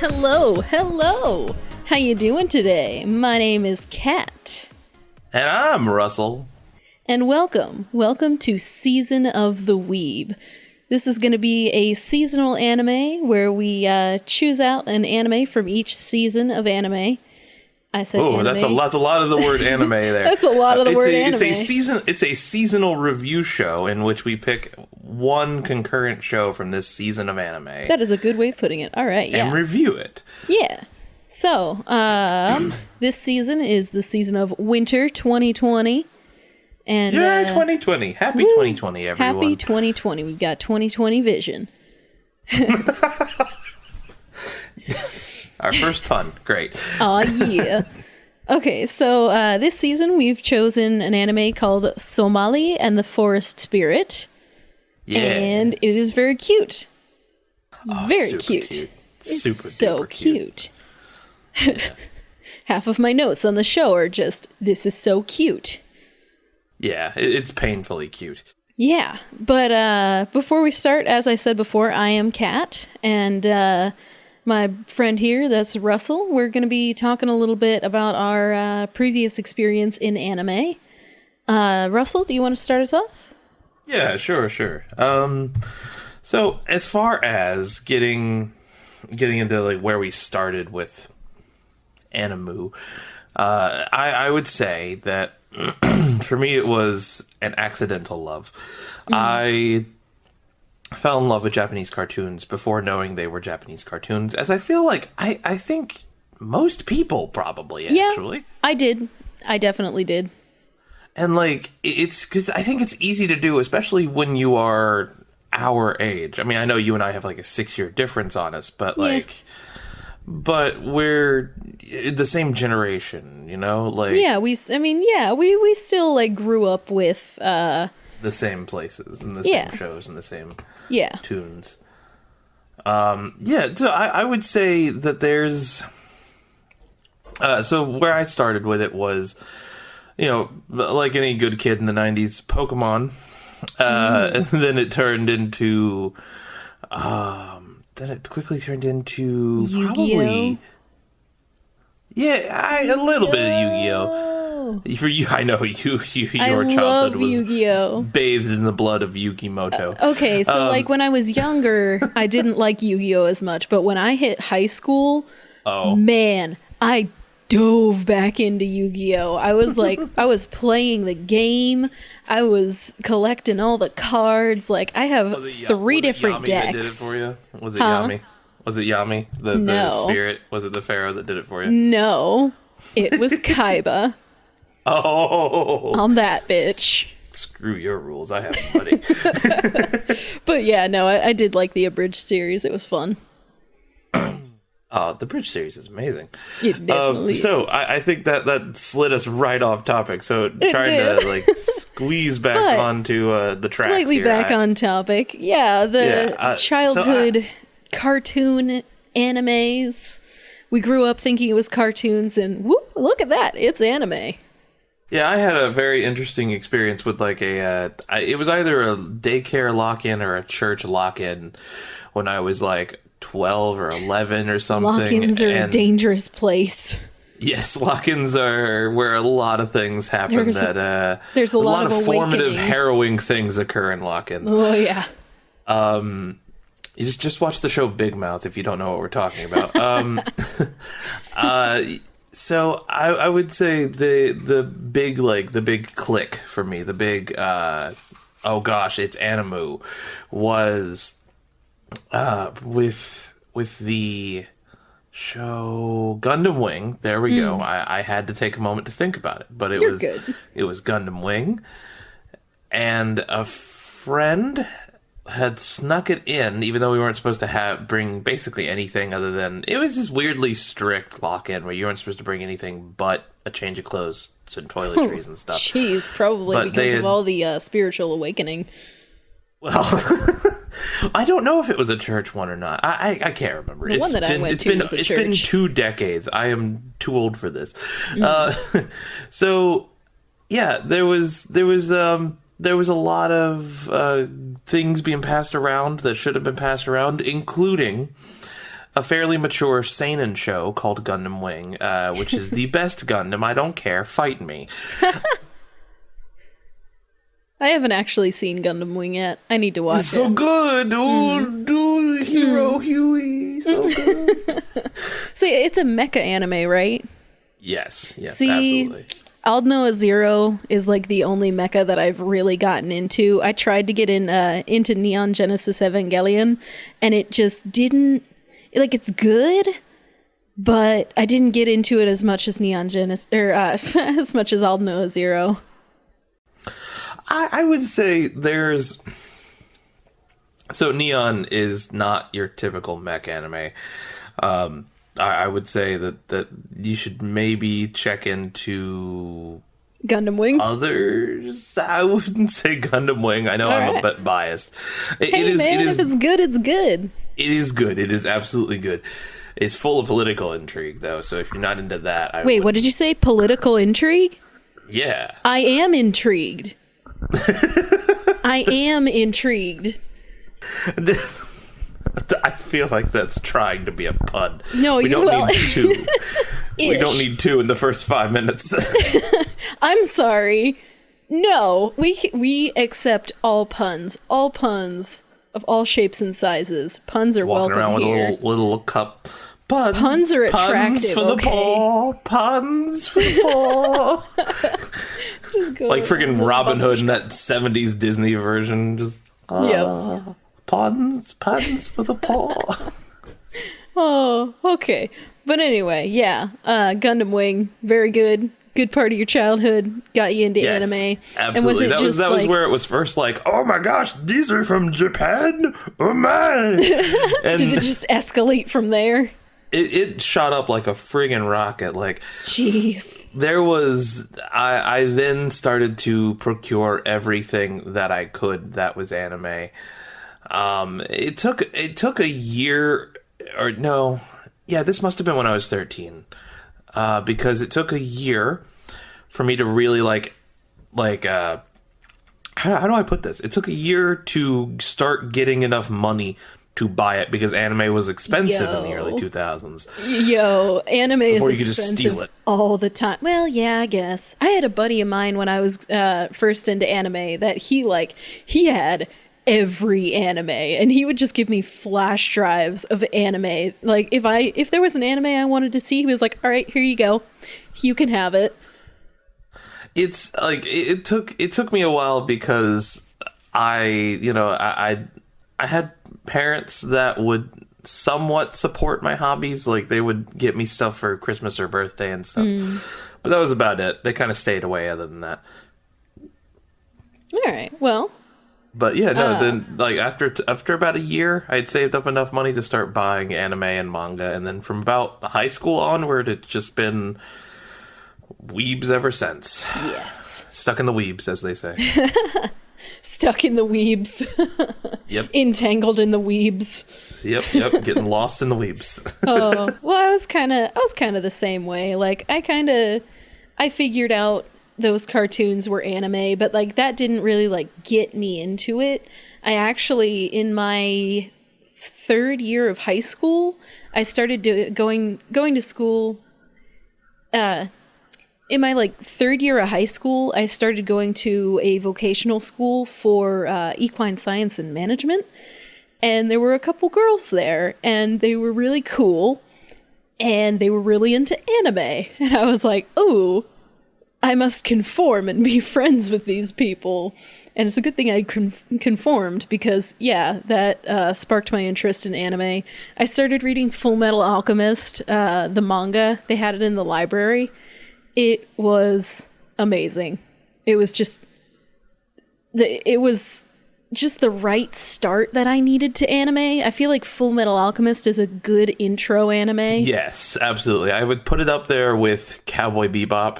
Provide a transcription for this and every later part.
Hello. How you doing today? My name is Kat. And I'm Russell. And welcome to Season of the Weeb. This is going to be a seasonal anime where we choose out an anime from each season of anime. I said anime. That's a lot of the word anime there. That's a lot of the word anime. It's a seasonal review show in which we pick one concurrent show from this season of anime. That is a good way of putting it. All right, yeah. And review it. Yeah. So, this season is the season of Winter 2020. And, 2020. Happy 2020, everyone. Happy 2020. We've got 2020 vision. Our first pun. Great. Aw, yeah. Okay, so this season we've chosen an anime called Somali and the Forest Spirit. Yeah. And it is very cute. Very cute. It's so cute. Yeah. Half of my notes on the show are just, this is so cute. Yeah, it's painfully cute. Yeah, but before we start, as I said before, I am Kat, and my friend here, that's Russell. We're going to be talking a little bit about our previous experience in anime. Russell, do you want to start us off? Yeah, sure. So as far as getting into like where we started with anime, I would say that for me it was an accidental love. I fell in love with Japanese cartoons before knowing they were Japanese cartoons, as I feel like I think most people probably actually. Yeah, I did. I definitely did. And like, it's because I think it's easy to do, especially when you are our age. I mean, I know you and I have like a 6-year difference on us, but but we're the same generation, you know? Like, we still like grew up with the same places and the same shows and the same tunes. So I would say that there's so where I started with it was, you know, like any good kid in the 90s, Pokemon. And then it turned into quickly turned into Yu-Gi-Oh? Probably a little bit of Yu-Gi-Oh. For you, I know your childhood was Yu-Gi-Oh. bathed in the blood of Yu-Gi-Moto. Okay, so like when I was younger, I didn't like Yu-Gi-Oh as much, but when I hit high school, man, I dove back into Yu-Gi-Oh. I was like, I was playing the game. I was collecting all the cards. Like, I have 3 different decks. That did it for you? Was it Yami? Was it Yami, the spirit? Was it the pharaoh that did it for you? No, it was Kaiba. Oh, I'm that bitch. Screw your rules. I have money. But yeah, no, I did like the abridged series. It was fun. The bridge series is amazing. It definitely is. I think that slid us right off topic. So trying to like squeeze back onto the tracks slightly here. Back on topic. Yeah, the childhood cartoon animes. We grew up thinking it was cartoons, and whoop, look at that, it's anime. Yeah, I had a very interesting experience with like it was either a daycare lock-in or a church lock-in when I was like 12 or 11 or something. Lock-ins are a dangerous place. Yes, lock-ins are where a lot of things happen. There's a lot of formative, harrowing things occur in lock-ins. Oh, yeah. You just watch the show Big Mouth if you don't know what we're talking about. So I would say the big click for me, the big oh gosh, it's anime, was with the show Gundam Wing. There we go. I had to take a moment to think about it, but it was Gundam Wing, and a friend had snuck it in, even though we weren't supposed to bring basically anything other than, it was this weirdly strict lock-in where you weren't supposed to bring anything but a change of clothes and toiletries and stuff. Jeez, probably because of all the spiritual awakening. Well, I don't know if it was a church one or not. I can't remember. The one that I went to was a church. It's been 2 decades. I am too old for this. So, yeah, there was a lot of things being passed around that should have been passed around, including a fairly mature seinen show called Gundam Wing, which is the best Gundam. I don't care. Fight me. I haven't actually seen Gundam Wing yet. I need to watch it. So good. Oh, Hero Huey. So good. See, it's a mecha anime, right? Yes, See, absolutely. Aldnoah Zero is like the only mecha that I've really gotten into. I tried to get into Neon Genesis Evangelion, and it just didn't. Like, it's good, but I didn't get into it as much as Neon Genesis, or as much as Aldnoah Zero. I would say there's... So Neon is not your typical mech anime. I would say that you should maybe check into... Gundam Wing? Others? I wouldn't say Gundam Wing. I know I'm a bit biased. If it's good, it's good. It is good. It is absolutely good. It's full of political intrigue, though, so if you're not into that... Wait, what did you say? Political intrigue? Yeah. I am intrigued. I am intrigued. I feel like that's trying to be a pun. No, we don't need two. We don't need two in the first 5 minutes. I'm sorry. No, we accept all puns. All puns of all shapes and sizes. Puns are walking welcome around here. with a little cup. Puns are attractive. Puns for the poor. Puns for the poor. Like freaking Robin Hood in that 70s Disney version. Just puns for the poor. Oh, okay. But anyway, yeah. Gundam Wing, very good. Good part of your childhood. Got you into anime. Absolutely. And was that was where it was first like, oh my gosh, these are from Japan? Oh my. And did it just escalate from there? It shot up like a friggin' rocket. Like, jeez. There was... I then started to procure everything that I could that was anime. It took a year... Or no... Yeah, this must have been when I was 13. Because it took a year for me to really how do I put this? It took a year to start getting enough money to buy it because anime was expensive in the early 2000s. Anime is expensive all the time. Well, yeah, I guess. I had a buddy of mine when I was first into anime that he had every anime, and he would just give me flash drives of anime. Like if there was an anime I wanted to see, he was like, "All right, here you go. You can have it." It's like it took me a while because I had parents that would somewhat support my hobbies. Like they would get me stuff for Christmas or birthday and stuff. But that was about it. They kind of stayed away other than that. All right. Well, but yeah, no, then like after about a year, I had saved up enough money to start buying anime and manga, and then from about high school onward, it's just been weebs ever since. Yes. Stuck in the weebs, as they say. Stuck in the weebs. Yep. Entangled in the weebs. Yep. Getting lost in the weebs. Oh, well, I was kind of the same way. Like I figured out those cartoons were anime, but like that didn't really like get me into it. I actually, in my third year of high school, I started going to school. In my like third year of high school, I started going to a vocational school for equine science and management, and there were a couple girls there, and they were really cool, and they were really into anime, and I was like, ooh, I must conform and be friends with these people. And it's a good thing I conformed because, yeah, that sparked my interest in anime. I started reading Full Metal Alchemist, the manga. They had it in the library. It was amazing. It was just the right start that I needed to anime. I feel like Full Metal Alchemist is a good intro anime. Yes, absolutely. I would put it up there with Cowboy Bebop.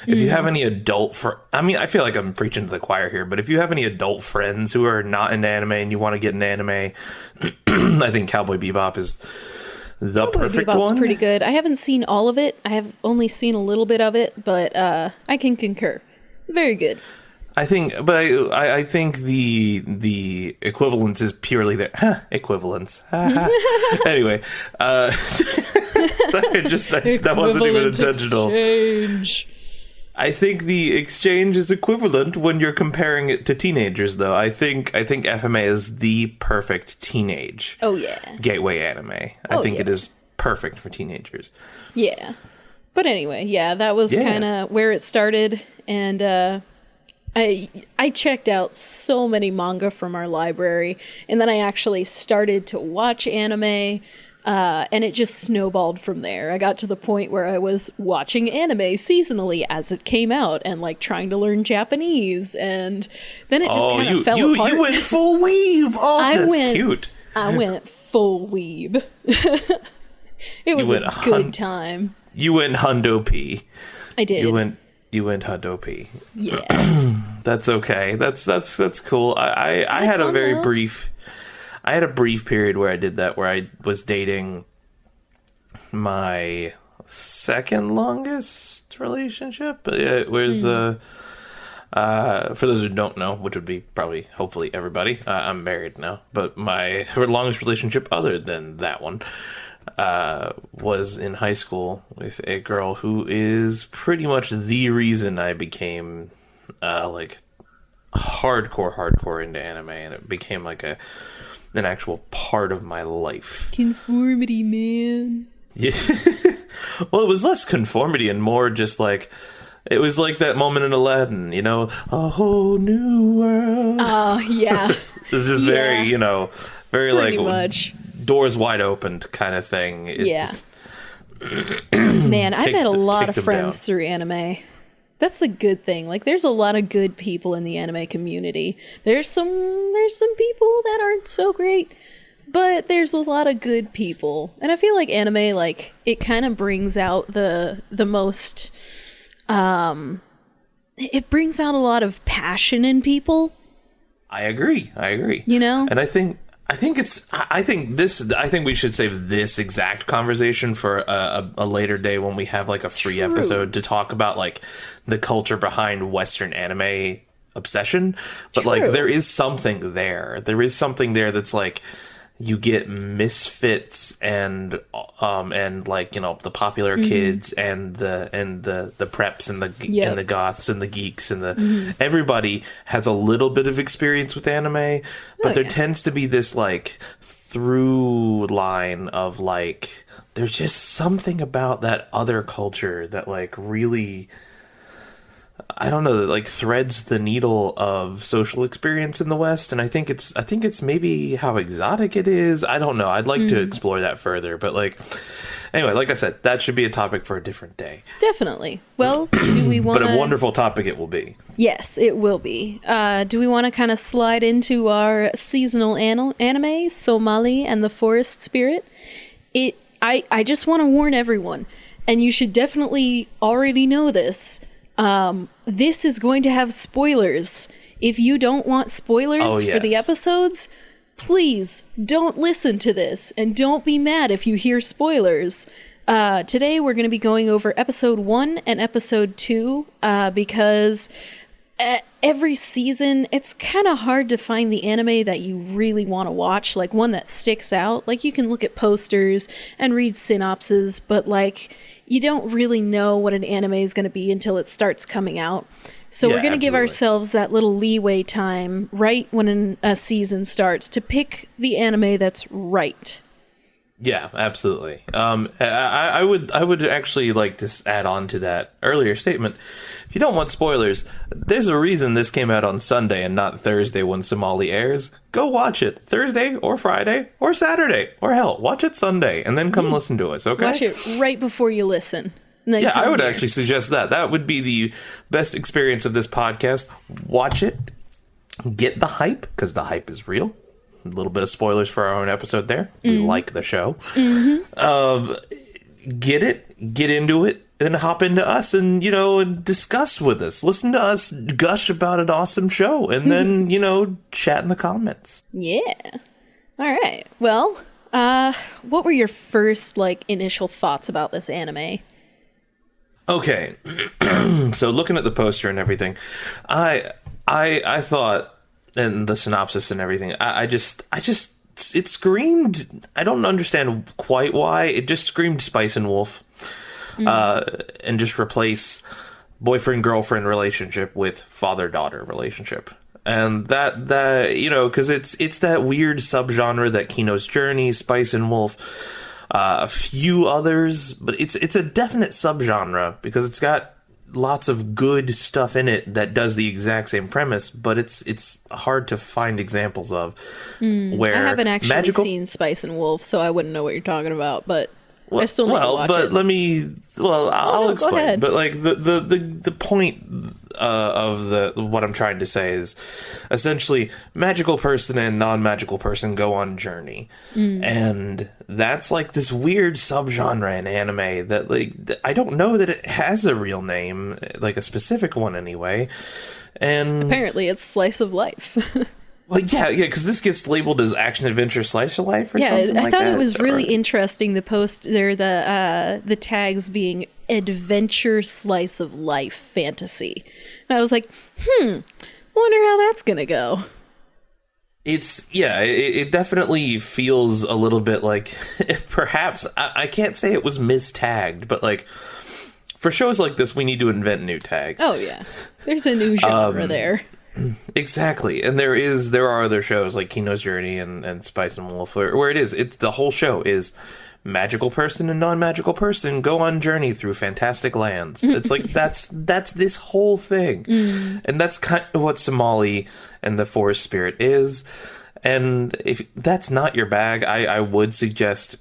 If you have any I feel like I'm preaching to the choir here, but if you have any adult friends who are not into anime and you want to get into anime, I think Cowboy Bebop is the perfect one. Cowboy Bebop's pretty good. I haven't seen all of it. I have only seen a little bit of it, but I can concur. Very good. I think the equivalence is purely there. Equivalence. Anyway, sorry, that wasn't even intentional. Exchange. I think the exchange is equivalent when you're comparing it to teenagers, though. I think FMA is the perfect teenage gateway anime. I think it is perfect for teenagers. Yeah. But anyway, that was kind of where it started, and I checked out so many manga from our library, and then I actually started to watch anime, and it just snowballed from there. I got to the point where I was watching anime seasonally as it came out, and like trying to learn Japanese, and then it just kind of fell apart. You went full weeb. Oh, that's cute. I went full weeb. It was a good time. You went hundo P. I did. You went hundo P. Yeah. That's okay. That's cool. I had a very brief period where I did that, where I was dating my second longest relationship. It was for those who don't know, which would be probably hopefully everybody. I'm married now, but my longest relationship other than that one was in high school with a girl who is pretty much the reason I became like hardcore into anime, and it became like an actual part of my life. Conformity, man. Yeah. Well, it was less conformity and more just like, it was like that moment in Aladdin, a whole new world. Oh, yeah. It's just very, very pretty like much doors wide open kind of thing. Man, I met a lot of friends through anime. That's a good thing. Like, there's a lot of good people in the anime community. There's some people that aren't so great, but there's a lot of good people. And I feel like anime, like, it kind of brings out the most, it brings out a lot of passion in people. I agree. And I think we should save this exact conversation for a later day when we have like a free episode to talk about like the culture behind Western anime obsession. But like, there is something there. There is something there that's like, you get misfits and like, the popular kids and the preps and the goths and the geeks and everybody has a little bit of experience with anime, but there tends to be this like through line of like, there's just something about that other culture that like really, I don't know, that like threads the needle of social experience in the West, and I think it's maybe how exotic it is. I don't know. I'd like to explore that further, but like, anyway, like I said, that should be a topic for a different day. Definitely. Well, do we want? But a wonderful topic it will be. Yes, it will be. Do we want to kind of slide into our seasonal anime, Somali and the Forest Spirit? I just want to warn everyone, and you should definitely already know this. This is going to have spoilers. If you don't want spoilers for the episodes, please don't listen to this, and don't be mad if you hear spoilers. Today we're going to be going over episode 1 and episode 2, because every season it's kind of hard to find the anime that you really want to watch, like one that sticks out. Like, you can look at posters and read synopses, but like, you don't really know what an anime is going to be until it starts coming out. So we're going to give ourselves that little leeway time right when a season starts to pick the anime that's right. Yeah, absolutely. I would actually like to add on to that earlier statement. If you don't want spoilers, there's a reason this came out on Sunday and not Thursday when Somali airs. Go watch it Thursday or Friday or Saturday, or hell, watch it Sunday and then come listen to us, okay? Watch it right before you listen. Yeah, I would actually suggest that. That would be the best experience of this podcast. Watch it, get the hype, because the hype is real. A little bit of spoilers for our own episode there. We like the show. Get it, get into it, then hop into us and, and discuss with us. Listen to us gush about an awesome show, and then, chat in the comments. Yeah. All right. Well, what were your first, initial thoughts about this anime? Okay. So looking at the poster and everything, I I thought, and the synopsis and everything, I just it screamed, I don't understand quite why, it just screamed Spice and Wolf. And just replace boyfriend-girlfriend relationship with father-daughter relationship. And that you know, because it's that weird subgenre that Kino's Journey, Spice and Wolf, a few others, but it's a definite subgenre because it's got lots of good stuff in it that does the exact same premise, but it's hard to find examples of where I haven't actually seen Spice and Wolf, so I wouldn't know what you're talking about, but I still need to watch it. I'll explain. Go ahead. But like the point of what I'm trying to say is essentially magical person and non-magical person go on journey, and that's like this weird subgenre in anime that like I don't know that it has a real name, like a specific one anyway. And apparently, it's slice of life. Well, yeah, because this gets labeled as action adventure slice of life or something like that. I thought it was really interesting. The post there, the tags being adventure slice of life fantasy, and I was like, wonder how that's gonna go. It definitely feels a little bit like perhaps I can't say it was mistagged, but like for shows like this, we need to invent new tags. Oh yeah, there's a new genre there. Exactly, and there are other shows like Kino's Journey and Spice and Wolf where it's the whole show is magical person and non-magical person go on journey through fantastic lands. It's like that's this whole thing, and that's kind of what Somali and the Forest Spirit is. And if that's not your bag, I would suggest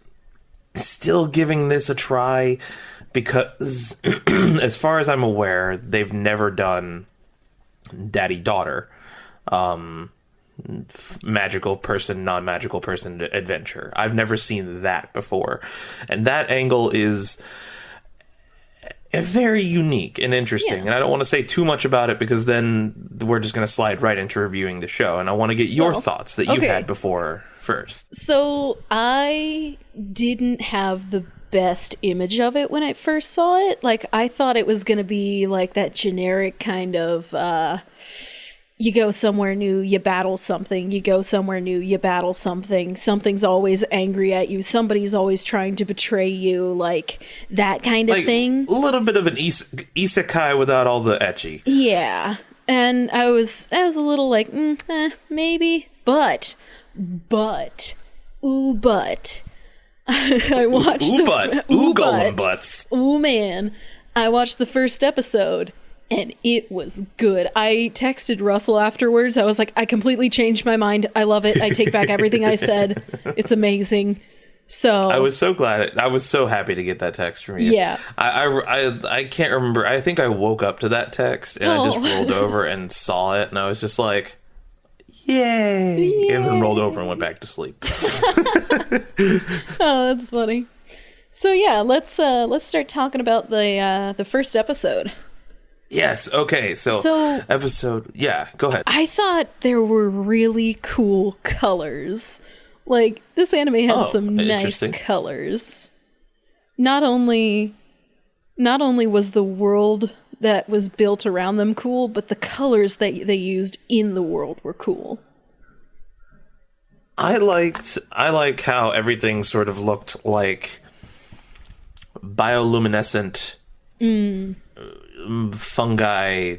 still giving this a try because, as far as I'm aware, they've never done daddy-daughter magical person, non-magical person adventure. I've never seen that before, and that angle is very unique and interesting. And I don't want to say too much about it because then we're just going to slide right into reviewing the show, and I want to get your thoughts that you had before first. So I didn't have the best image of it when I first saw it. Like, I thought it was going to be like that generic kind of you go somewhere new, you battle something, you go somewhere new, you battle something, something's always angry at you, somebody's always trying to betray you, like that kind of thing. A little bit of an isekai without all the ecchi. Yeah. And I was a little like, maybe, but I watched golem butts. Oh man, I watched the first episode and it was good. I texted Russell afterwards. I was like, I completely changed my mind. I love it. I take back everything I said. It's amazing. So I was so glad. I was so happy to get that text from you. Yeah. I can't remember. I think I woke up to that text and I just rolled over and saw it, and I was just like, Yay! And then rolled over and went back to sleep. Oh, that's funny. So yeah, let's start talking about the first episode. Yes. Okay. So episode. Yeah. Go ahead. I thought there were really cool colors. Like, this anime had some nice colors. Not only was the world that was built around them cool, but the colors that they used in the world were cool. I like how everything sort of looked like bioluminescent fungi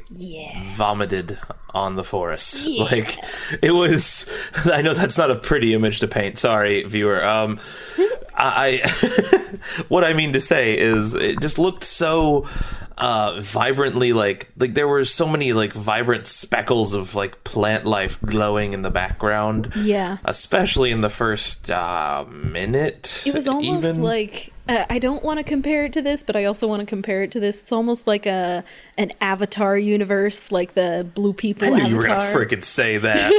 vomited on the forest. Yeah. Like, it was, I know that's not a pretty image to paint, sorry viewer. I what I mean to say is it just looked so vibrantly, like there were so many like vibrant speckles of like plant life glowing in the background. Yeah, especially in the first minute. It was almost like I don't want to compare it to this, but I also want to compare it to this. It's almost like an Avatar universe, like the Blue People Avatar. I knew you were gonna freaking say that.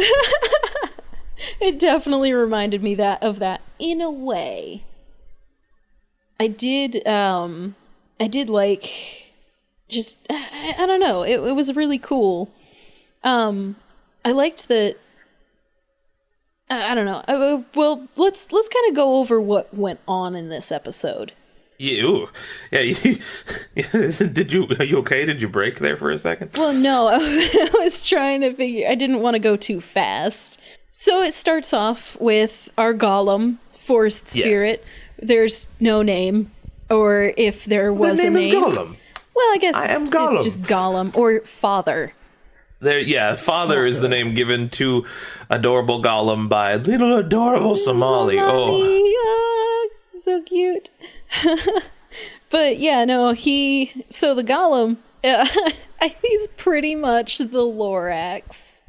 It definitely reminded me of that in a way. I did like, just, I don't know, it was really cool. I liked that, I don't know, well, let's kind of go over what went on in this episode. You, yeah. Are you okay? Did you break there for a second? Well, no, I was trying to figure. I didn't want to go too fast. So it starts off with our golem, forest spirit. Yes. There's no name, or if there was a name. The name is Gollum. Well, I guess it's just Gollum or Father. Father is the name given to adorable Gollum by little adorable Somali. Oh, so cute. But yeah, no, so the Gollum, he's pretty much the Lorax.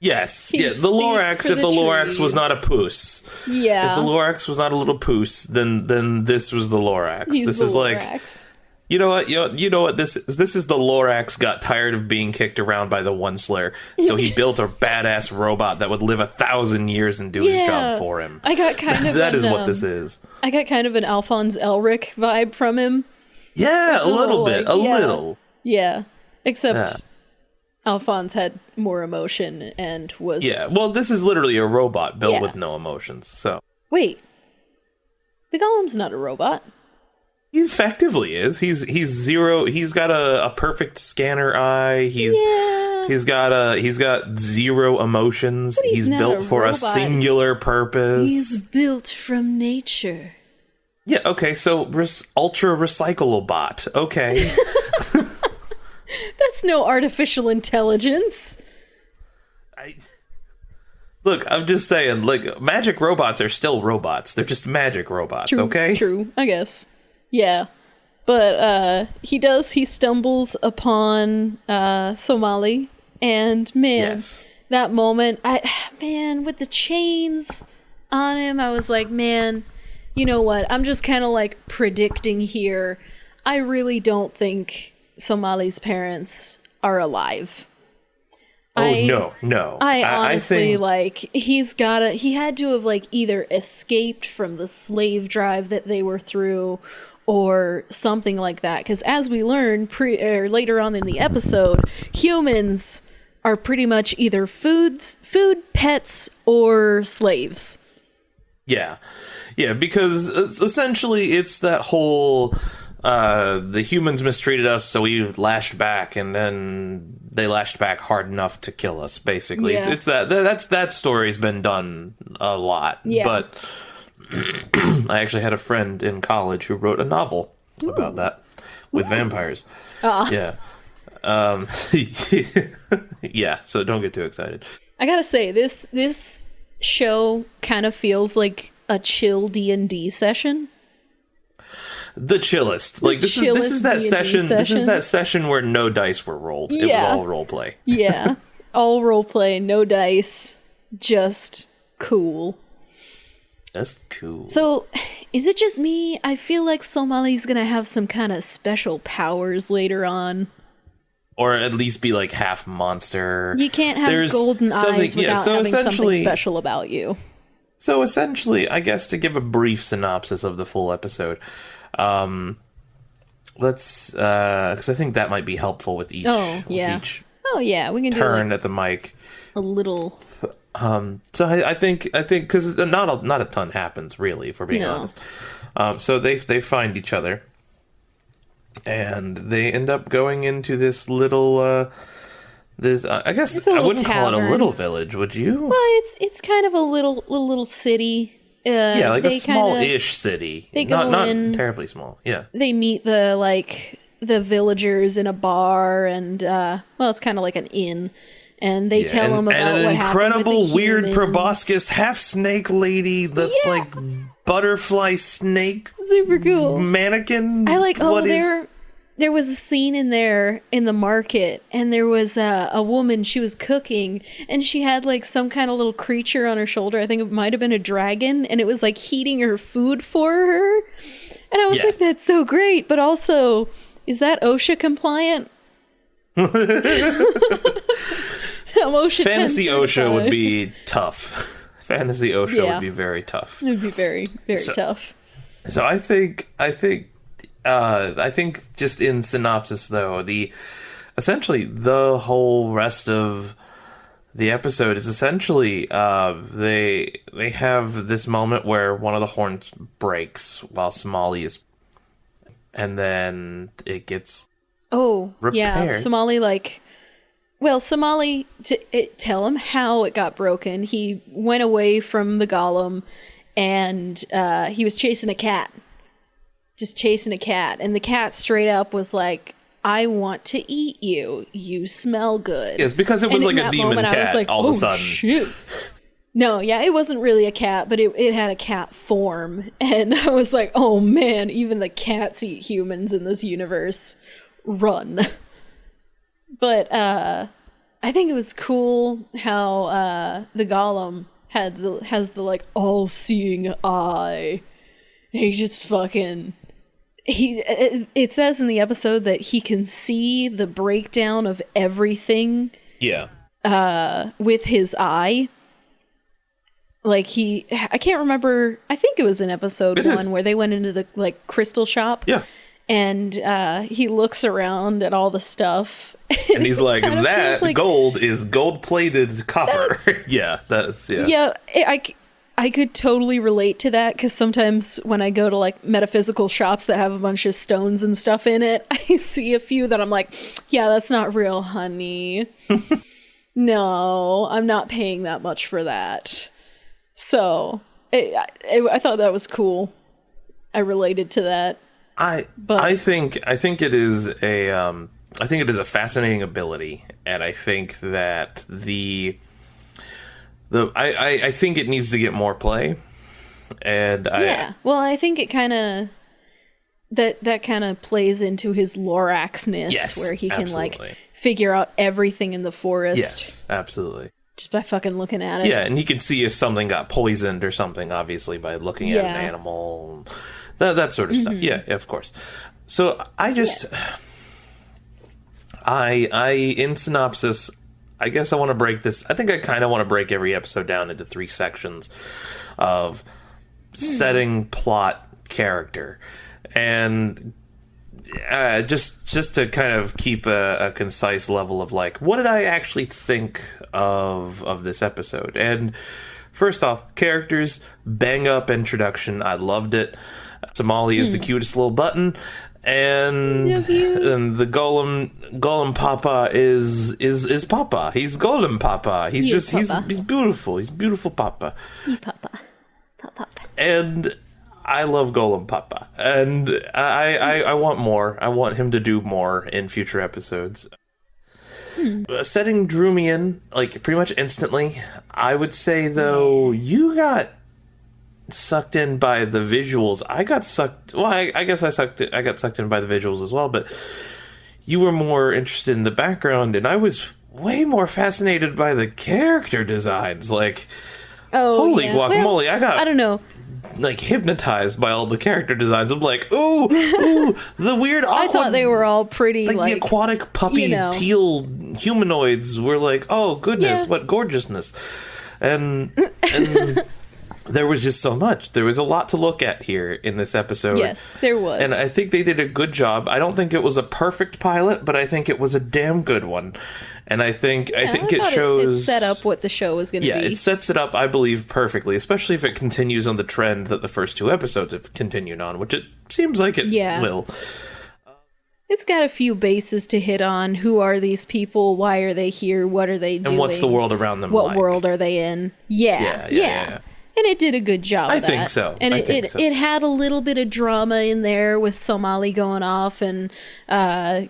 Yes, the Lorax, if the Lorax was not a poos. Yeah. If the Lorax was not a little poos, then this was the Lorax. This is Lorax. You know what this is? This is the Lorax got tired of being kicked around by the One Slayer, so he built a badass robot that would live 1,000 years and do his job for him. I got kind of that is what this is. I got kind of an Alphonse Elric vibe from him. Yeah, a little bit, little. Yeah, except Alphonse had more emotion and was. Yeah, well, this is literally a robot built with no emotions. So wait, the Golem's not a robot. He effectively is. He's zero. He's got a perfect scanner eye. He's got zero emotions. He's built for a singular purpose. He's built from nature. Yeah. Okay. So ultra recyclable bot. Okay. That's no artificial intelligence. Look, I'm just saying. Like, magic robots are still robots. They're just magic robots. True, okay. True. I guess. Yeah, but he stumbles upon Somali, and that moment, with the chains on him, I was like, man, you know what? I'm just kind of like predicting here. I really don't think Somali's parents are alive. No. I honestly he had to have like either escaped from the slave drive that they were through, or something like that, because as we learn later on in the episode, humans are pretty much either food, pets, or slaves. Yeah, because essentially it's that whole the humans mistreated us, so we lashed back, and then they lashed back hard enough to kill us. Basically, it's that story's been done a lot, but. I actually had a friend in college who wrote a novel about that with vampires. Yeah. Yeah, so don't get too excited. I gotta say, this show kind of feels like a chill D&D session. The chillest. Like, this is that session. This is that session where no dice were rolled. It was all role play. Yeah. All role play, no dice. Just cool. That's cool. So, is it just me? I feel like Somali's gonna have some kind of special powers later on. Or at least be like half monster. You can't have golden eyes without having something special about you. So essentially, I guess to give a brief synopsis of the full episode, let's, because I think that might be helpful with each. We can turn at the mic. A little. So I think because not a ton happens really, if we're being honest. So they find each other, and they end up going into this little I guess I wouldn't call it a little village, would you? Well, it's kind of a little city. Like a small-ish city. They go not in, terribly small. Yeah. They meet the villagers in a bar, and it's kind of like an inn. And they tell them about what happened with the incredible, weird, proboscis half-snake lady that's like butterfly snake. Super cool. Mannequin. I like, there was a scene in there in the market, and there was a woman, she was cooking, and she had like some kind of little creature on her shoulder. I think it might have been a dragon, and it was like heating her food for her. And I was like, that's so great. But also, is that OSHA compliant? Fantasy OSHA would be tough. Fantasy OSHA would be very tough. It would be very, very tough. So I think just in synopsis though, essentially the whole rest of the episode is essentially they have this moment where one of the horns breaks while Somali is and then it gets repaired. Yeah, Somali, tell him how it got broken. He went away from the golem, and he was chasing a cat. Just chasing a cat. And the cat straight up was like, I want to eat you. You smell good. Yes, because it was like a demon cat all of a sudden. Shit. No, yeah, it wasn't really a cat, but it had a cat form. And I was like, oh man, even the cats eat humans in this universe. Run. But I think it was cool how the golem has the like all-seeing eye. And he just fucking... It says in the episode that he can see the breakdown of everything. Yeah. With his eye. Like I can't remember. I think it was in episode 1 where they went into the like crystal shop. Yeah. And he looks around at all the stuff. And he's like, that like, gold is gold-plated copper. Yeah. Yeah, I could totally relate to that, because sometimes when I go to like metaphysical shops that have a bunch of stones and stuff in it, I see a few that I'm like, yeah, that's not real, honey. No, I'm not paying that much for that. So I thought that was cool. I related to that. I think it is a fascinating ability, and I think that I think it needs to get more play, and well, I think it kind of that kind of plays into his Loraxness, yes, where he can like figure out everything in the forest. Yes, absolutely. Just by fucking looking at it. Yeah, and he can see if something got poisoned or something, obviously, by looking at an animal, that sort of stuff. Yeah, of course. So I just, in synopsis, I guess I want to break this. I think I kind of want to break every episode down into 3 sections of setting, plot, character, and just to kind of keep a concise level of like, what did I actually think of this episode? And first off, characters, bang up introduction. I loved it. Somali is the cutest little button. And the golem Papa is Papa. He's Golem Papa. He's beautiful. He's beautiful Papa. Papa. And I love Golem Papa. And I want more. I want him to do more in future episodes. Setting drew me in like pretty much instantly. I would say though, you got sucked in by the visuals. I got sucked. Well, I guess I got sucked in by the visuals as well. But you were more interested in the background, and I was way more fascinated by the character designs. Like, holy guacamole! Well, I don't know. Like hypnotized by all the character designs. I'm like, ooh, the weird. I thought they were all pretty, like the aquatic puppy teal humanoids were like, oh goodness, what gorgeousness, and. There was just so much. There was a lot to look at here in this episode. Yes, there was. And I think they did a good job. I don't think it was a perfect pilot, but I think it was a damn good one. And I think it shows... It set up what the show was going to be. Yeah, it sets it up, I believe, perfectly, especially if it continues on the trend that the first 2 episodes have continued on, which it seems like it will. It's got a few bases to hit on. Who are these people? Why are they here? What are they doing? And what's the world around them like? What world are they in? Yeah. And it did a good job of that. I think so. And it had a little bit of drama in there with Somali going off and, running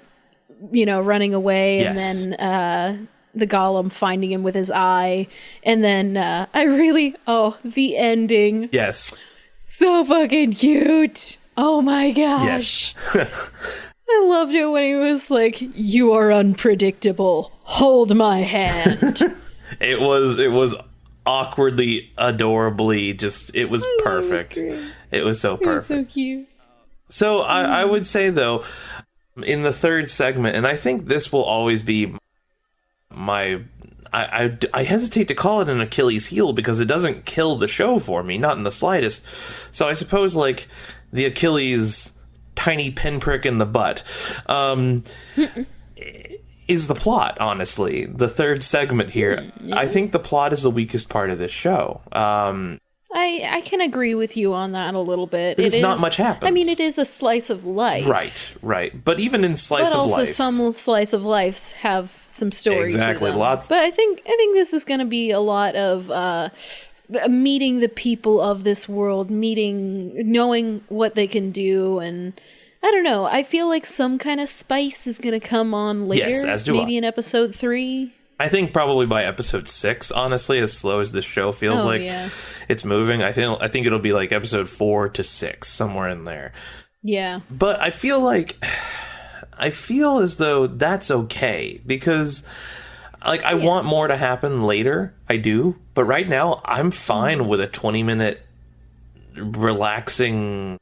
away. Yes. And then the golem finding him with his eye. And then the ending. Yes. So fucking cute. Oh my gosh. Yes. I loved it when he was like, you are unpredictable. Hold my hand. It was awkwardly, adorably, it was perfect. It was so perfect. It was so cute. So I would say though, in the 3rd segment, and I think this will always be my I hesitate to call it an Achilles heel because it doesn't kill the show for me, not in the slightest. So I suppose like the Achilles tiny pinprick in the butt is the plot, honestly. The 3rd segment here. I think the plot is the weakest part of this show. I can agree with you on that a little bit. Because not much happens. I mean, it is a slice of life. Right. But even in slice of life... But also some slice of lives have some story to them. Lots. But I think this is going to be a lot of meeting the people of this world, knowing what they can do, and... I don't know. I feel like some kind of spice is going to come on later. Yes, as do maybe in episode 3. I think probably by episode 6, honestly, as slow as this show feels it's moving. I think it'll be like episode 4 to 6, somewhere in there. Yeah. But I feel as though that's okay, because like I want more to happen later. I do, but right now I'm fine with a 20-minute relaxing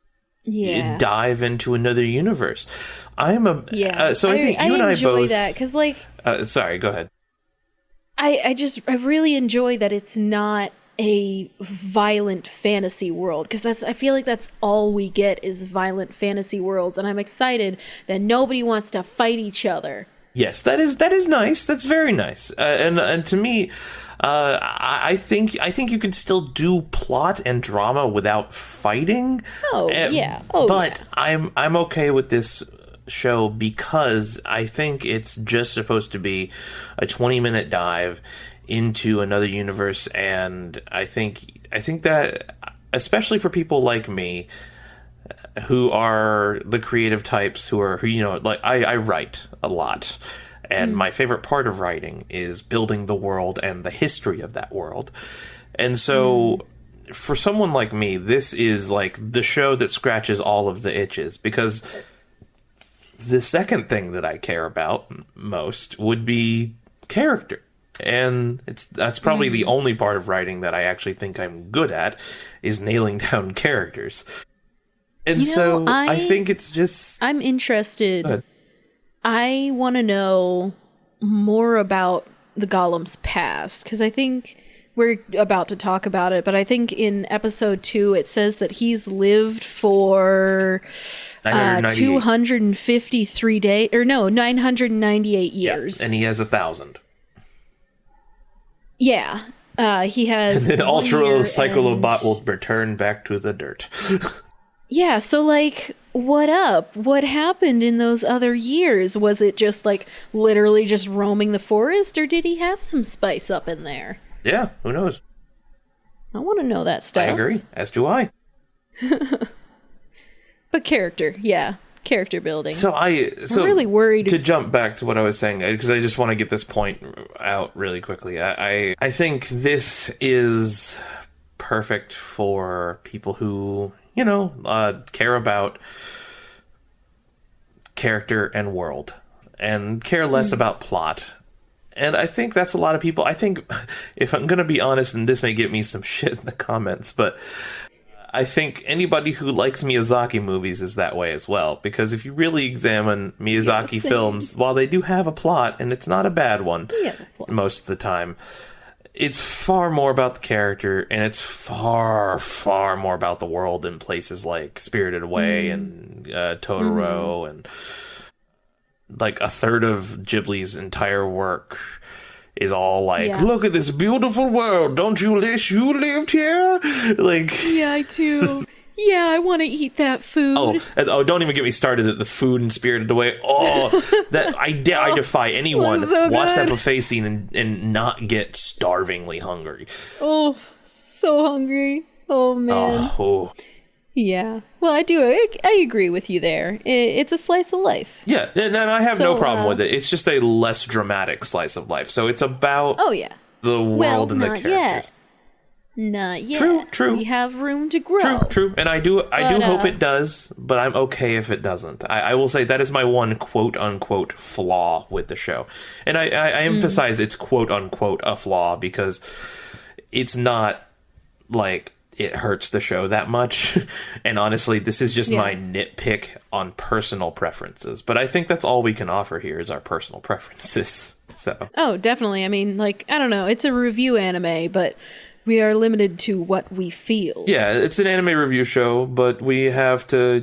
dive into another universe. So I think you and I enjoy both that because like sorry, go ahead. I really enjoy that it's not a violent fantasy world, because I feel like that's all we get is violent fantasy worlds, and I'm excited that nobody wants to fight each other. Yes, that is nice. That's very nice. And to me, I think you can still do plot and drama without fighting. But I'm okay with this show because I think it's just supposed to be a 20-minute dive into another universe, and I think that especially for people like me who are the creative types who like I write a lot, and my favorite part of writing is building the world and the history of that world. And so for someone like me, this is like the show that scratches all of the itches, because the second thing that I care about most would be character. And that's probably the only part of writing that I actually think I'm good at, is nailing down characters. And I think it's just... I'm interested. I want to know more about the Golem's past, because I think we're about to talk about it, but I think in episode 2 it says that he's lived for 253 days, or no, 998 years. Yeah, and he has 1,000. Yeah. He has... And then Ultra Cyclobot will return back to the dirt. Yeah, so, like, what up? What happened in those other years? Was it just, like, literally just roaming the forest, or did he have some spice up in there? Yeah, who knows? I want to know that stuff. I agree, as do I. But character building. So I'm really worried. To jump back to what I was saying, because I just want to get this point out really quickly. I think this is perfect for people who, care about character and world, and care less about plot. And I think that's a lot of people. I think, if I'm going to be honest, and this may get me some shit in the comments, but I think anybody who likes Miyazaki movies is that way as well. Because if you really examine Miyazaki films, while they do have a plot, and it's not a bad one most of the time, it's far more about the character, and it's far, far more about the world in places like Spirited Away and Totoro, and like a third of Ghibli's entire work is all like, look at this beautiful world, don't you wish you lived here? Like, yeah, I do. Yeah, I want to eat that food. Don't even get me started at the food in Spirited Away. That I defy anyone watch that buffet scene and not get starvingly hungry. Oh, so hungry. Oh man. Yeah. Well, I agree with you there. It's a slice of life. Yeah, and I have no problem with it. It's just a less dramatic slice of life. So it's about the world and the characters. Not yet. True. We have room to grow. True. And I do hope it does, but I'm okay if it doesn't. I will say that is my one quote-unquote flaw with the show. And I emphasize it's quote-unquote a flaw, because it's not like it hurts the show that much. And honestly, this is just my nitpick on personal preferences. But I think that's all we can offer here is our personal preferences. So. Oh, definitely. I mean, like, I don't know. It's a review anime, but we are limited to what we feel. Yeah, it's an anime review show, but we have to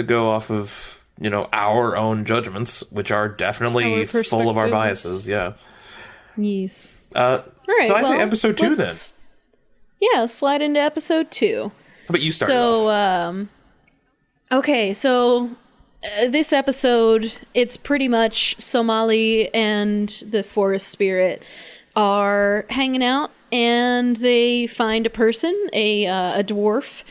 go off of, our own judgments, which are definitely full of our biases. Yeah. Yes. All right. So I say episode 2 then. Yeah, slide into episode 2. How about you start off? Okay, so this episode, it's pretty much Somali and the forest spirit are hanging out, and they find a person, a dwarf,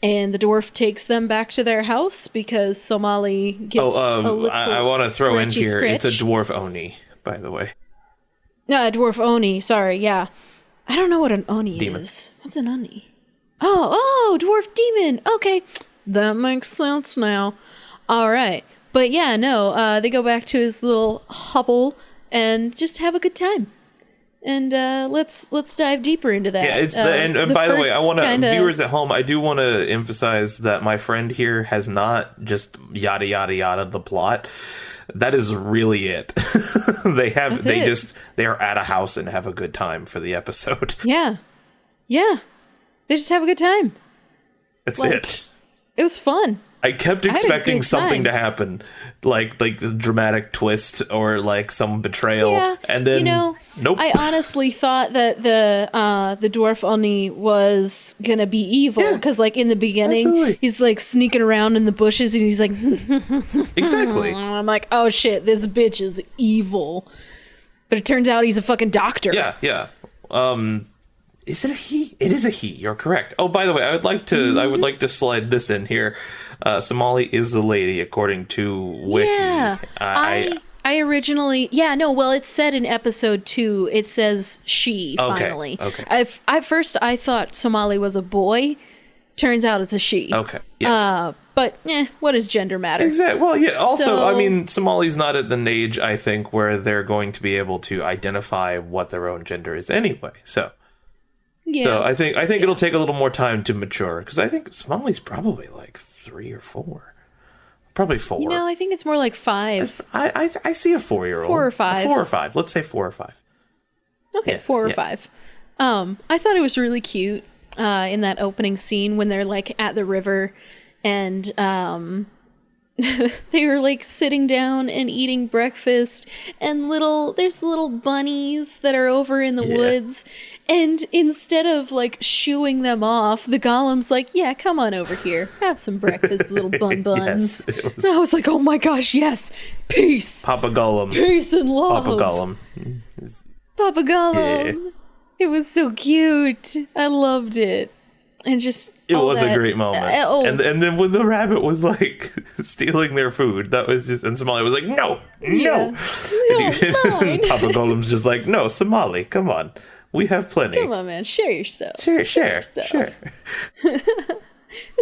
and the dwarf takes them back to their house because Somali gets a little I want to throw in here, scritch. it's a dwarf oni, by the way. No, a dwarf oni, sorry, yeah. I don't know what an oni Demon. is. What's an oni? Oh, dwarf demon. Okay, that makes sense now. All right. But yeah, no, they go back to his little hovel and just have a good time. And let's dive deeper into that. Yeah, it's and by the way, I want to viewers at home. I do want to emphasize that my friend here has not just yada yada yada the plot. That is really it. They are at a house and have a good time for the episode. Yeah. They just have a good time. That's it. It was fun. I kept expecting something to happen, like the dramatic twist or like some betrayal, and then nope. I honestly thought that the dwarf Oni was gonna be evil because, like, in the beginning, he's like sneaking around in the bushes and he's like, exactly. I'm like, oh shit, this bitch is evil, but it turns out he's a fucking doctor. Yeah. Is it a he? It is a he. You're correct. Oh, by the way, I would like to slide this in here. Somali is a lady, according to Wiki. Yeah, I originally, well, it said in episode 2, it says she, finally. Okay. At first, I thought Somali was a boy. Turns out it's a she. Okay, yes. But, what does gender matter? Exactly. Well, yeah, also, I mean, Somali's not at the age, I think, where they're going to be able to identify what their own gender is anyway, so... Yeah. So I think it'll take a little more time to mature, because I think Somali's probably like 3 or 4, probably 4. I think it's more like 5. I see a 4-year-old. 4 or 5. 4 or 5. Let's say 4 or 5. Okay, 4 or 5. I thought it was really cute in that opening scene when they're like at the river and they were like sitting down and eating breakfast, and there's little bunnies that are over in the woods, and instead of like shooing them off, the golem's like, yeah, come on over here, have some breakfast, little buns. Yes, and I was like, oh my gosh, yes, peace, Papa Golem, peace and love, Papa Golem. Yeah. It was so cute. I loved it. And just it was a great moment. And then when the rabbit was like stealing their food, that was just, and Somali was like, no. And Papa Golem's just like, no, Somali, come on, we have plenty. Come on, man, share your stuff. Share. It's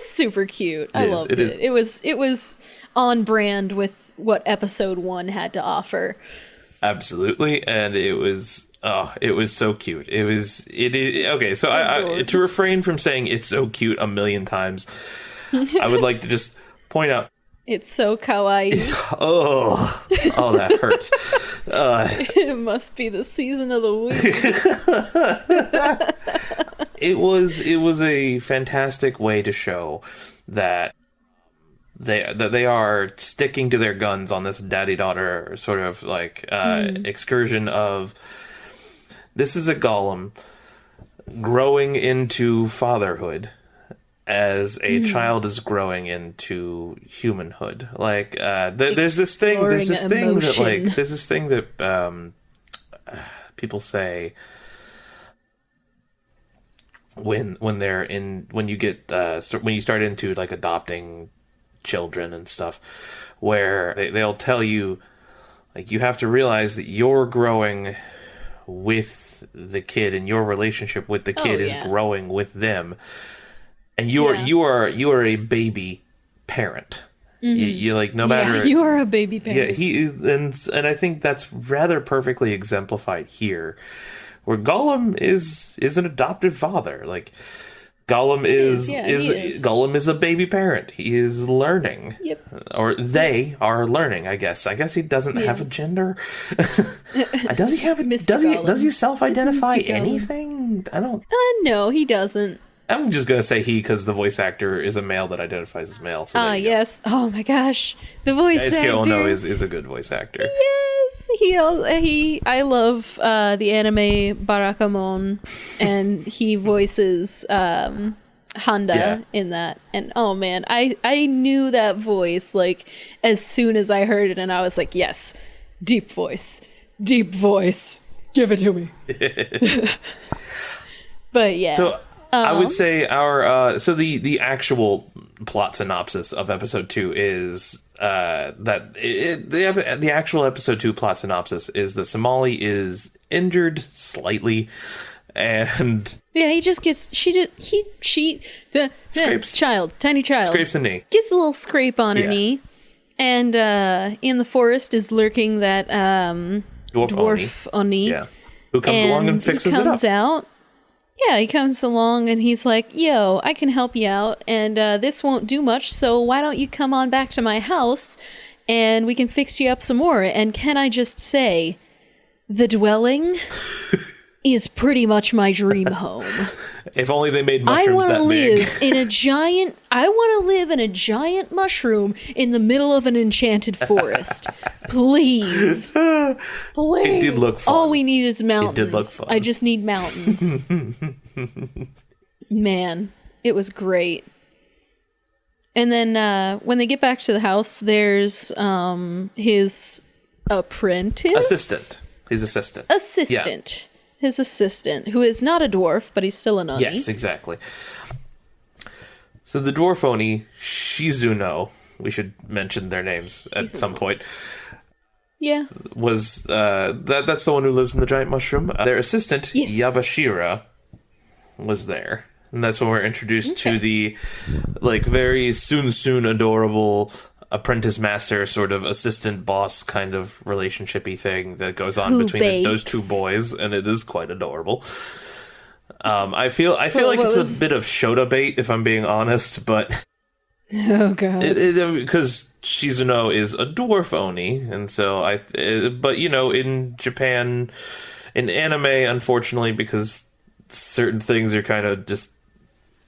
super cute. I loved it. It was on brand with what episode 1 had to offer. Absolutely, and it was so cute. It is okay. So I to refrain from saying it's so cute a million times, I would like to just point out it's so kawaii. Oh, that hurts. It must be the season of the week. It was a fantastic way to show that they are sticking to their guns on this daddy-daughter sort of like excursion of, this is a golem growing into fatherhood as a child is growing into humanhood. Like there's this thing that people say when you start into like adopting children and stuff, where they'll tell you, like, you have to realize that you're growing with the kid, and your relationship with the kid is growing with them, and you are a baby parent. You like, no matter, you are a baby parent. Yeah, he is, and I think that's rather perfectly exemplified here, where Golem is an adoptive father. Like, Golem is Golem is a baby parent. He is learning. Yep. Or they are learning, I guess. I guess he doesn't have a gender. Does he have does he self-identify anything? I don't. No, he doesn't. I'm just going to say he, because the voice actor is a male that identifies as male. So yes. Oh my gosh. The voice actor. Ono is a good voice actor. I love the anime Barakamon, and he voices Handa in that. And oh man, I knew that voice like as soon as I heard it, and I was like, yes, deep voice, give it to me. But yeah. So I would say our the actual plot synopsis of episode 2 is the actual episode 2 plot synopsis is that Somali is injured slightly, and he just gets tiny child scrapes a knee, gets a little scrape on her knee, and in the forest is lurking that dwarf Oni, who comes along and fixes it up. He comes along and he's like, yo, I can help you out, and this won't do much, so why don't you come on back to my house and we can fix you up some more. And can I just say, the dwelling is pretty much my dream home. If only they made mushrooms that big. I want to live in a giant mushroom in the middle of an enchanted forest. Please. Please. It did look fun. All we need is mountains. It did look fun. I just need mountains. Man, it was great. And then when they get back to the house, there's his apprentice? His assistant. Yeah. His assistant, who is not a dwarf, but he's still an Oni. Yes, exactly. So the dwarf Oni, Shizuno, we should mention their names at some point. Yeah. Was that's the one who lives in the giant mushroom. Their assistant, Yabashira, was there. And that's when we're introduced to the very soon adorable apprentice master sort of assistant boss kind of relationship-y thing that goes on between those two boys, and it is quite adorable. I feel like it's a bit of Shota bait, if I'm being honest, but oh god, because Shizuno is a dwarf Oni, and so but in Japan, in anime, unfortunately, because certain things are kind of just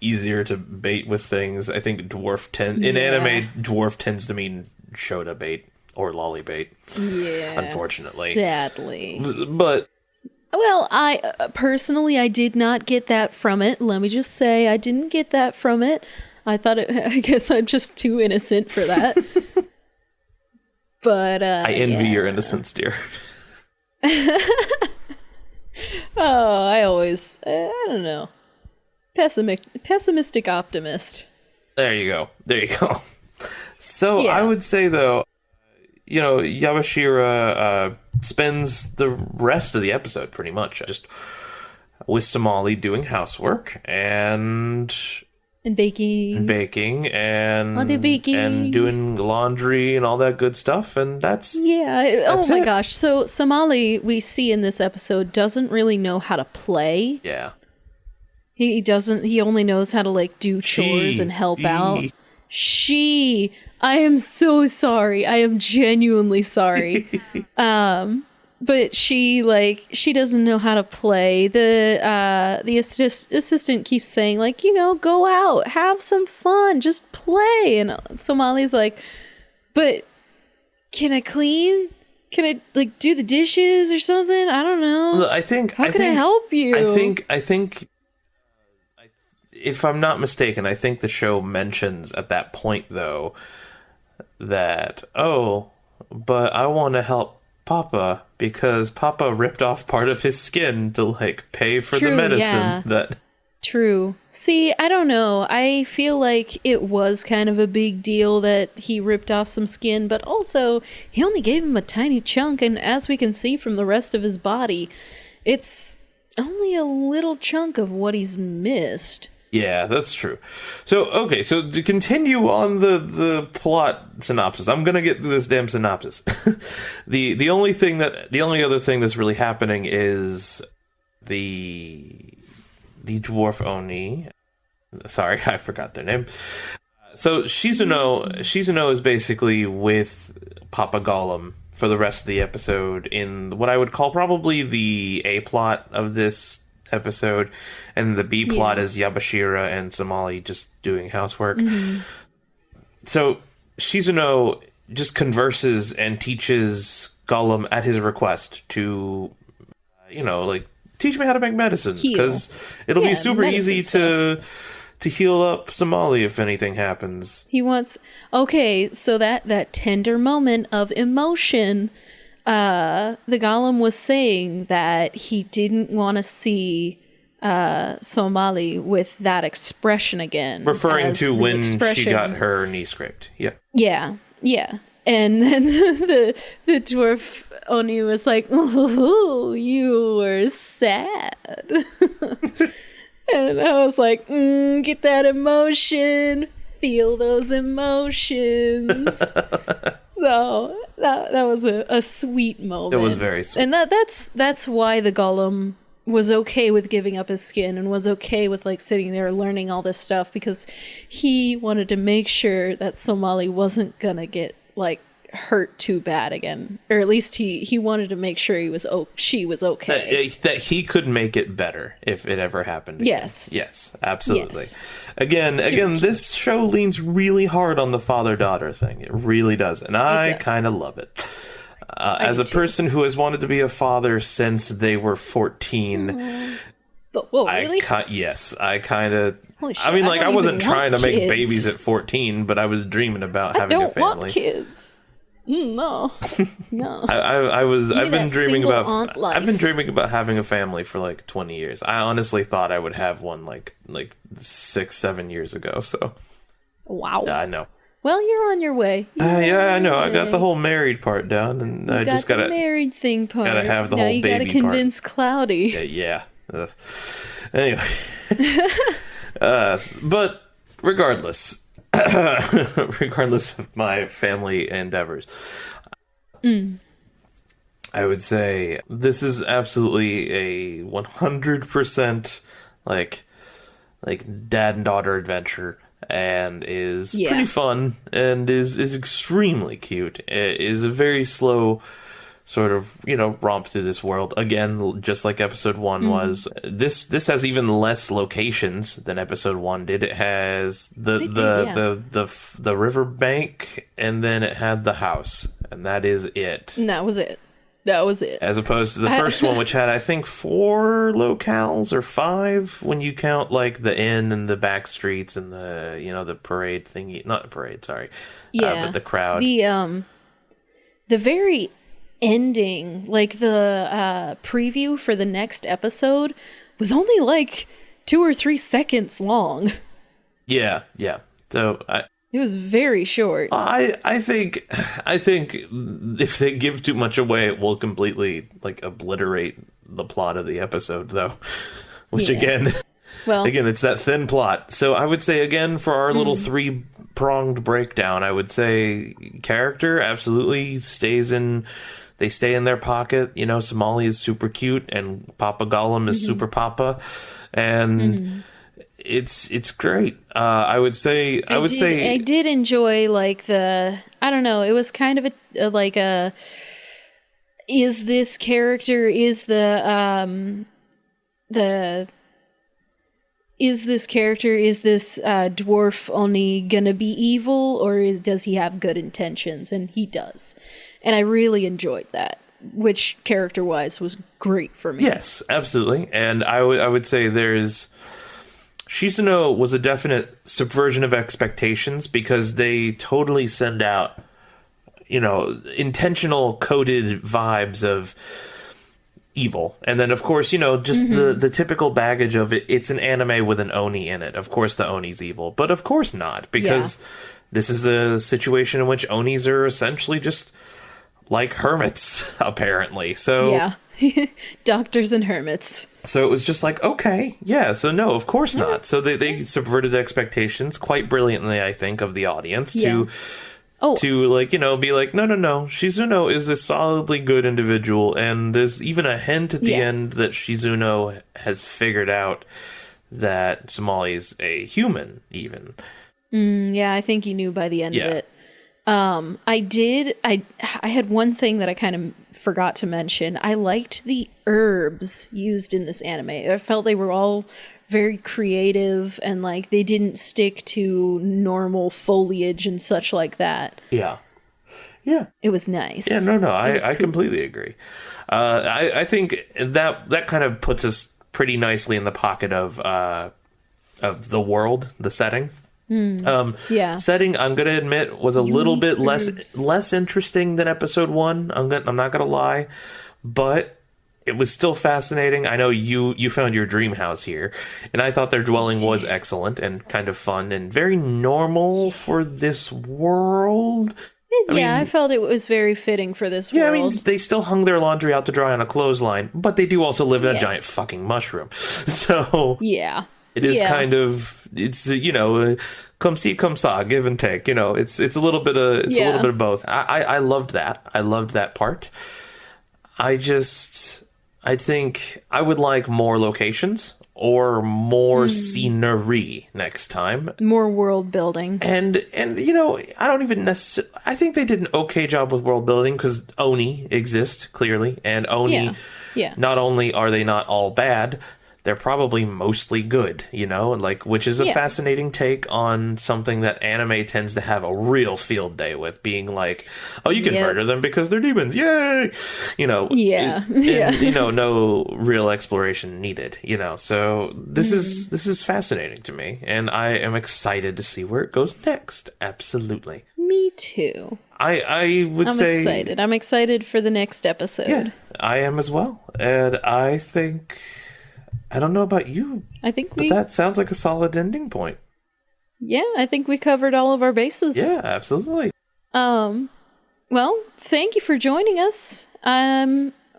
easier to bait with things. I think in anime, dwarf tends to mean Shota bait or lolly bait. Yeah, unfortunately, sadly. But I personally, I did not get that from it. Let me just say, I didn't get that from it. I guess I'm just too innocent for that. But I envy your innocence, dear. I don't know. Pessimistic optimist. There you go. So I would say, though, Yabashira spends the rest of the episode pretty much just with Somali doing housework and baking and doing laundry and all that good stuff, and that's my gosh. So Somali, we see in this episode, doesn't really know how to play. Yeah. He only knows how to do chores and help out. I am so sorry. I am genuinely sorry. But she doesn't know how to play. The assistant keeps saying go out, have some fun, just play. And Somali's like, but can I clean? Can I do the dishes or something? I don't know. I think I help you? I think if I'm not mistaken, I think the show mentions at that point, though, that, but I want to help Papa because Papa ripped off part of his skin to, pay for the medicine that... True. See, I don't know. I feel like it was kind of a big deal that he ripped off some skin, but also, he only gave him a tiny chunk, and as we can see from the rest of his body, it's only a little chunk of what he's missed. Yeah, that's true. So to continue on the plot synopsis, I'm gonna get through this damn synopsis. The only other thing that's really happening is the dwarf Oni. Sorry, I forgot their name. So Shizuno is basically with Papa Gollum for the rest of the episode in what I would call probably the A plot of this episode, and the B plot is Yabashira and Somali just doing housework. So Shizuno just converses and teaches Gollum at his request to, like, teach me how to make medicine, because it'll be super easy to heal up Somali if anything happens. He wants... Okay, so that tender moment of emotion, the Gollum was saying that he didn't want to see Somali with that expression again. Referring to when she got her knee scraped. Yeah. Yeah. And then the dwarf Oni was like, "Oh, you were sad." And I was like, get that emotion, feel those emotions. So that was a sweet moment. It was very sweet. And that's why the Gollum was okay with giving up his skin and was okay with like sitting there learning all this stuff, because he wanted to make sure that Somali wasn't gonna get like hurt too bad again, or at least he wanted to make sure she was okay, that he could make it better if it ever happened again. Yes, absolutely. Yes. Again, this show leans really hard on the father-daughter thing. It really does, and I kind of love it. As a person who has wanted to be a father since they were 14, whoa, really? Yes, I kind of. I mean, like, I wasn't trying to make babies at 14, but I was dreaming about having a family. I don't want kids. No. I've been dreaming about having a family for like 20 years. I honestly thought I would have one like 6-7 years ago. So, wow. Yeah, I know. Well, you're on your way. Yeah, I know. I got the whole married part down, and I just gotta the married thing part. Gotta have the whole baby part. Now you gotta convince Cloudy. Yeah. Anyway, but regardless. Regardless of my family endeavors, I would say this is absolutely a 100% like dad and daughter adventure, and is pretty fun, and is extremely cute. It is a very slow sort of, romp through this world. Again, just like episode 1 was. This has even less locations than episode 1 did. It has the river bank, and then it had the house, and that is it. And that was it. As opposed to the first one, which had, I think, 4 locales or 5 when you count like the inn and the back streets and the the parade thingy. Not the parade, sorry. But the crowd. The very ending, like the preview for the next episode, was only like 2 or 3 seconds long. Yeah. So it was very short. I think if they give too much away, it will completely like obliterate the plot of the episode, though. Which again, it's that thin plot. So I would say again, for our little 3-pronged breakdown, I would say character absolutely they stay in their pocket. Somali is super cute, and Papa Gollum is super Papa, and it's great. I would say I did enjoy like the, I don't know, it was kind of is this character dwarf only gonna be evil, or does he have good intentions? And he does. And I really enjoyed that, which character-wise was great for me. Yes, absolutely. And I would say Shizuno was a definite subversion of expectations, because they totally send out, intentional coded vibes of evil. And then, of course, just the typical baggage of it. It's an anime with an Oni in it. Of course the Oni's evil. But of course not, because this is a situation in which Onis are essentially just like hermits, apparently. So doctors and hermits. So it was just like, okay, so no, of course not. So they subverted expectations quite brilliantly, I think, of the audience to like, be like, no, Shizuno is a solidly good individual, and there's even a hint at the end that Shizuno has figured out that Somali is a human, even. I think he knew by the end of it. I had one thing that I kind of forgot to mention. I liked the herbs used in this anime. I felt they were all very creative, and like they didn't stick to normal foliage and such like that. Yeah, Yeah. It was nice. Yeah, no, I cool. completely agree. I think that kind of puts us pretty nicely in the pocket of the world, the setting. Setting, I'm gonna admit, was a little bit less interesting than episode 1. I'm not gonna lie, but it was still fascinating. I know you found your dream house here, and I thought their dwelling was excellent and kind of fun and very normal for this world. I felt it was very fitting for this world. Yeah, I mean, they still hung their laundry out to dry on a clothesline, but they do also live in a giant fucking mushroom. So it is kind of, it's, come see, come saw, give and take. It's a little bit of a little bit of both. I loved that. I loved that part. I think I would like more locations or more scenery next time. More world building. And I don't even necessarily... I think they did an okay job with world building because Oni exist, clearly. And Oni, not only are they not all bad, they're probably mostly good, which is a fascinating take on something that anime tends to have a real field day with, being like, oh, you can murder them because they're demons, yay! No real exploration needed, so this is fascinating to me, and I am excited to see where it goes next. Absolutely. Me too. I'm excited. I'm excited for the next episode. Yeah, I am as well, and I think... I don't know about you. But that sounds like a solid ending point. Yeah, I think we covered all of our bases. Yeah, absolutely. Well, thank you for joining us.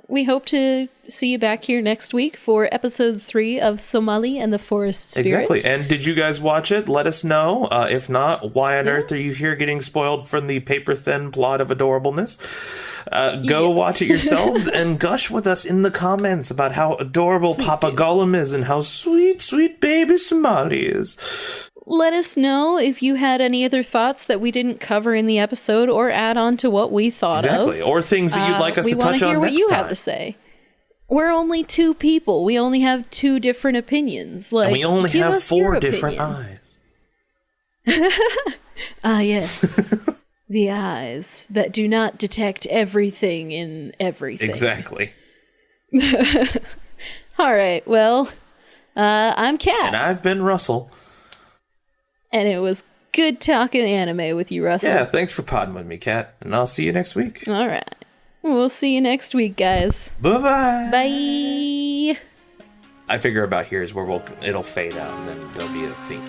We hope to see you back here next week for episode 3 of Somali and the Forest Spirit. Exactly. And did you guys watch it? Let us know. If not, why on earth are you here getting spoiled from the paper-thin plot of adorableness? Go watch it yourselves and gush with us in the comments about how adorable Papa Gollum is and how sweet, sweet baby Somali is. Let us know if you had any other thoughts that we didn't cover in the episode or add on to what we thought of. Exactly. Or things that you'd like us to touch on next time. We want to hear what you have to say. We're only 2 people. We only have 2 different opinions. And we only have 4 different eyes. Ah, yes. The eyes that do not detect everything in everything. Exactly. All right, well, I'm Kat. And I've been Russell. And it was good talking anime with you, Russell. Yeah, thanks for podding with me, Kat. And I'll see you next week. All right. We'll see you next week, guys. Bye-bye. Bye. I figure about here is where it'll fade out, and then there'll be a theme.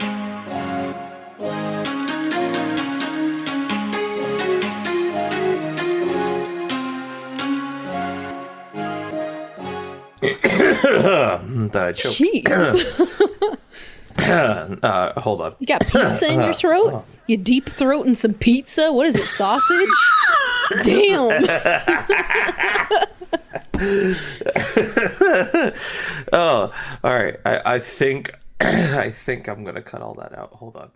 Jeez. Hold on. You got pizza in your throat? You deep throating some pizza? What is it, sausage? Damn. Oh, all right. I think I'm gonna cut all that out. Hold on.